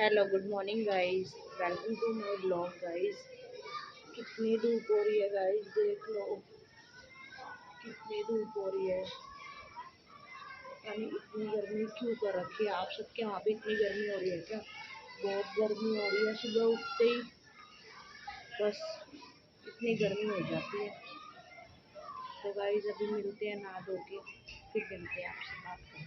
Hello good morning guys, welcome to my blog guys. कितनी धूप हो रही है गाइस, देख लो कितनी धूप हो रही है। यानी इतनी गर्मी क्यों कर रखी है? आप सबके वहाँ पे इतनी गर्मी हो रही है क्या? बहुत गर्मी हो रही है, सुबह उठते ही बस इतनी गर्मी हो जाती है। तो गाइस अभी मिलते हैं नहा धो के, फिर मिलते हैं आपसे बात करते हैं।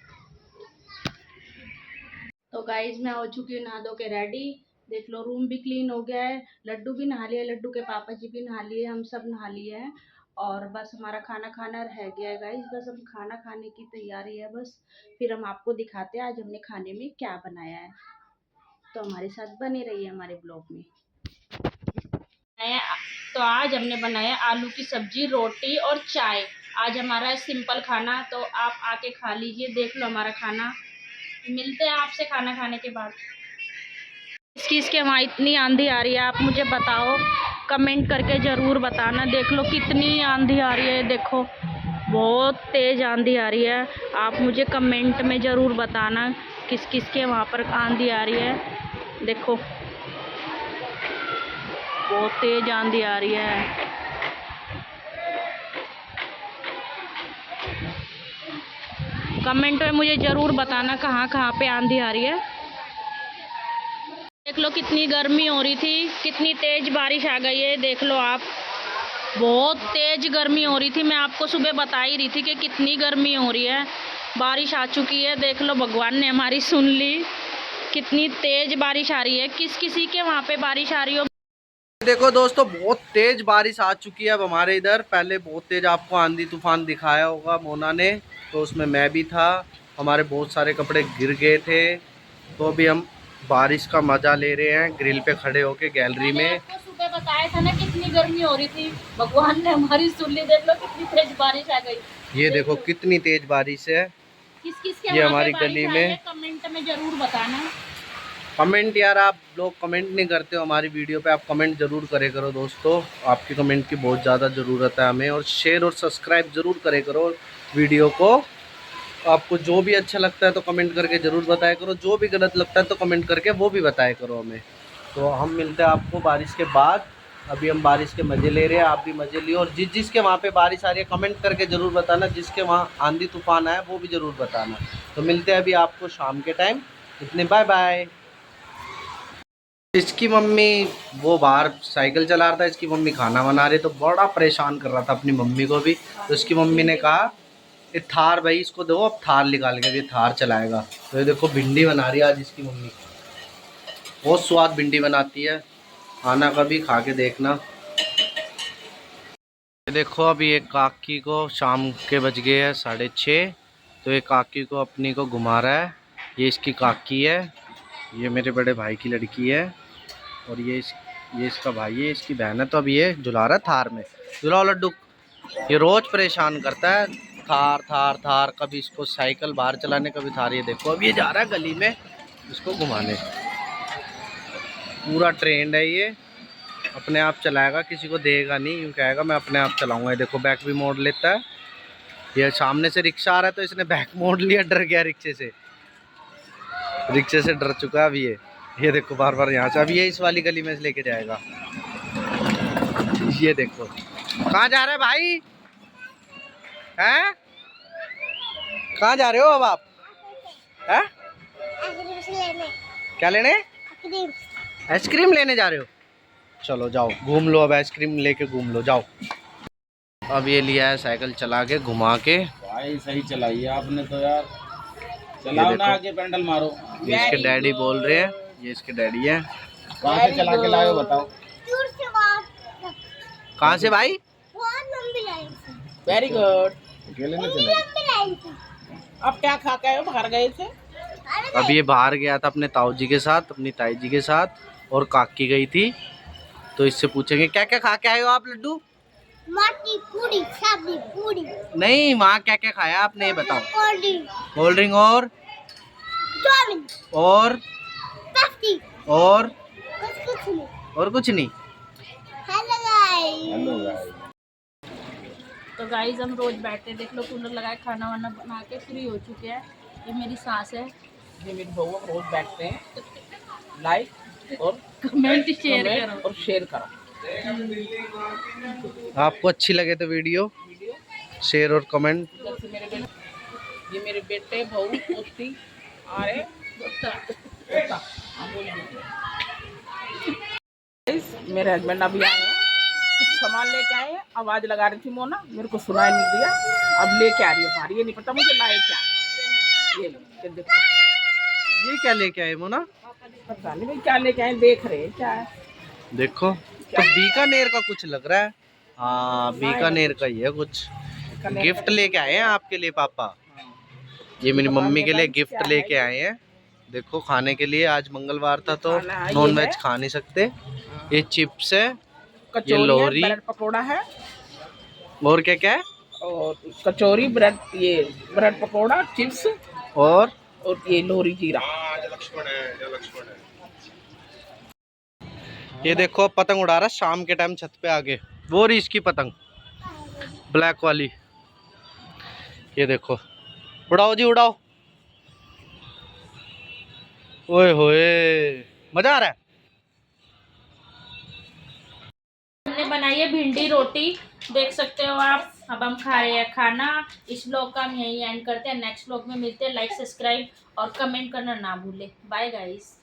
तो गाइज मैं हो चुकी हूँ नहा धो के रेडी। देख लो रूम भी क्लीन हो गया है, लड्डू भी नहा लिया, लड्डू के पापा जी भी नहा लिए, हम सब नहा लिए हैं। और बस हमारा खाना खाना रह गया है गाइज, बस हम खाना खाने की तैयारी है बस। फिर हम आपको दिखाते हैं आज हमने खाने में क्या बनाया है। तो हमारे साथ बने रहिए हमारे ब्लॉग में। तो आज हमने बनाया आलू की सब्जी, रोटी और चाय। आज हमारा सिंपल खाना, तो आप आके खा लीजिए। देख लो हमारा खाना। मिलते हैं आपसे खाना खाने के बाद। इसके वहाँ इतनी आंधी आ रही है, आप मुझे बताओ, कमेंट करके ज़रूर बताना। देख लो कितनी आंधी आ रही है, देखो बहुत तेज़ आंधी आ रही है। आप मुझे कमेंट में ज़रूर बताना किस किस के वहाँ पर आंधी आ रही है। देखो बहुत तेज़ आंधी आ रही है। कमेंट में मुझे ज़रूर बताना कहाँ कहाँ पे आंधी आ रही है। देख लो कितनी गर्मी हो रही थी, कितनी तेज़ बारिश आ गई है। देख लो आप, बहुत तेज गर्मी हो रही थी। मैं आपको सुबह बता ही रही थी कि कितनी गर्मी हो रही है। बारिश आ चुकी है, देख लो भगवान ने हमारी सुन ली। कितनी तेज बारिश आ रही है। किसी के वहाँ पे बारिश आ रही हो? देखो दोस्तों, बहुत तेज बारिश आ चुकी है अब हमारे इधर। पहले बहुत तेज आपको आंधी तूफान दिखाया होगा मोना ने, तो उसमें मैं भी था। हमारे बहुत सारे कपड़े गिर गए थे। तो अभी हम बारिश का मजा ले रहे हैं ग्रिल पे खड़े होके गैलरी में। आपको सुबह बताया था ना कितनी गर्मी हो रही थी, भगवान ने हमारी सुन ली। देख लो कितनी तेज बारिश आ गई। ये देखो कितनी तेज बारिश है। किस किस के ये वहाँ पे हमारी बारिश गली आई है में कमेंट में जरूर बताना। कमेंट, यार आप लोग कमेंट नहीं करते हो हमारी वीडियो पे। आप कमेंट ज़रूर करे करो दोस्तों, आपकी कमेंट की बहुत ज़्यादा ज़रूरत है हमें। और शेयर और सब्सक्राइब ज़रूर करे करो वीडियो को। आपको जो भी अच्छा लगता है तो कमेंट करके ज़रूर बताया करो, जो भी गलत लगता है तो कमेंट करके वो भी बताया करो हमें। तो हम मिलते हैं आपको बारिश के बाद। अभी हम बारिश के मज़े ले रहे हैं, आप भी मज़े लियो। और जिसके वहाँ पे बारिश आ रही है कमेंट करके ज़रूर बताना, जिसके वहाँ आंधी तूफान आया वो भी ज़रूर बताना। तो मिलते हैं अभी आपको शाम के टाइम। इतने बाय बाय। इसकी मम्मी वो बाहर साइकिल चला रहा था, इसकी मम्मी खाना बना रही, तो बड़ा परेशान कर रहा था अपनी मम्मी को भी। तो इसकी मम्मी ने कहा ये थार भाई इसको दो, अब थार निकाल के ये थार चलाएगा। तो ये देखो भिंडी बना रही है आज इसकी मम्मी, बहुत स्वाद भिंडी बनाती है। आना कभी खा के देखना। ये देखो अभी एक काकी को शाम के बज गए हैं 6:30। तो ये काकी को अपनी को घुमा रहा है। ये इसकी काकी है, ये मेरे बड़े भाई की लड़की है। और ये इसका भाई है, इसकी बहन है। तो अब ये झुला रहा है थार में। झुलाओ लड्डू। ये रोज परेशान करता है, थार थार थार। कभी इसको साइकिल बाहर चलाने, कभी थार। ये देखो अब ये जा रहा है गली में इसको घुमाने। पूरा ट्रेंड है ये, अपने आप चलाएगा, किसी को देगा नहीं। यूँ कहेगा मैं अपने आप चलाऊंगा। ये देखो बैक भी मोड़ लेता है। ये सामने से रिक्शा आ रहा है तो इसने बैक मोड़ लिया, डर गया रिक्शे से। रिक्शे से डर चुका है अब ये देखो बार बार यहाँ से। अब ये इस वाली गली में से लेके जाएगा। ये देखो कहाँ जा रहे हैं भाई, हैं कहाँ जा रहे हो अब आप? हैं क्या लेने? आइसक्रीम लेने जा रहे हो? चलो जाओ घूम लो, अब आइसक्रीम लेके घूम लो, जाओ। अब ये लिया है साइकिल चला के घुमा के। भाई सही चलाई है आपने तो यार। चलाओ ना, आगे पेंडल मारो। ये इसके डैडी बोल रहे हैं, ये इसके डैडी हैं। कहाँ से चला के लाए हो बताओ? कहाँ से भाई? Very good. अकेले नहीं चले? अब क्या खा के आए हो? बाहर गए थे? अब ये बाहर गया था अपने ताऊ जी के साथ, अपनी ताई जी के साथ, और काकी गई थी। तो इससे पूछेंगे क्या क्या खा के आए हो आप लड्डू? माटी पूरी, सब्जी पूरी। नहीं, वहाँ क्या क्या खाया आपने ये बताओ। कोल्ड ड्रिंक और चाउमीन और पेप्सी और कुछ नहीं। और कुछ नहीं। Hello guys. Hello guys. तो गाइज हम रोज बैठते, देख लो कूलर लगा के खाना वाना बना के फ्री हो चुके हैं। ये मेरी सास है, ये मेरी बहू, हम रोज बैठते हैं। लाइक और कमेंट शेयर कमेंट करो। और शेयर करो। आपको अच्छी लगे तो वीडियो शेयर और कमेंट। जैसे ये मेरे बेटे बहू दोस्ती आ रहे मेरे हस्बैंड अभी आए हैं, कुछ सामान लेके आए हैं। आवाज लगा रही थी मोना, मेरे को सुनाई नहीं दिया। अब लेके आ रही है बाहर, ये नहीं पता मुझे लाए क्या। ये देखो, ये क्या लेके आए मोना? पता नहीं भाई क्या लेके आए, देख रहे हैं क्या है। देखो तो बीकानेर का कुछ लग रहा है। हाँ बीकानेर का ही है कुछ। गिफ्ट लेके आए हैं आपके लिए पापा। ये मेरी मम्मी के लिए गिफ्ट लेके आए हैं। देखो खाने के लिए, आज मंगलवार था तो नॉन वेज खा नहीं सकते। ये चिप्स है, ये लोहरी, ब्रेड पकोड़ा है और क्या क्या है, और कचौरी, ब्रेड, ये ब्रेड पकोड़ा, चिप्स और ये लोहरी जीरा। ये देखो पतंग उड़ा रहा है शाम के टाइम छत पे आके। वो रही इसकी पतंग ब्लैक वाली। ये देखो, उड़ाओ जी उड़ाओ। ओए होए मजा आ रहा है। हमने बनाई है भिंडी रोटी, देख सकते हो आप। अब हम खा रहे हैं खाना। इस ब्लॉग का हम यहीं एंड करते हैं। नेक्स्ट ब्लॉग में मिलते हैं। लाइक, सब्सक्राइब और कमेंट करना ना भूले। Bye guys.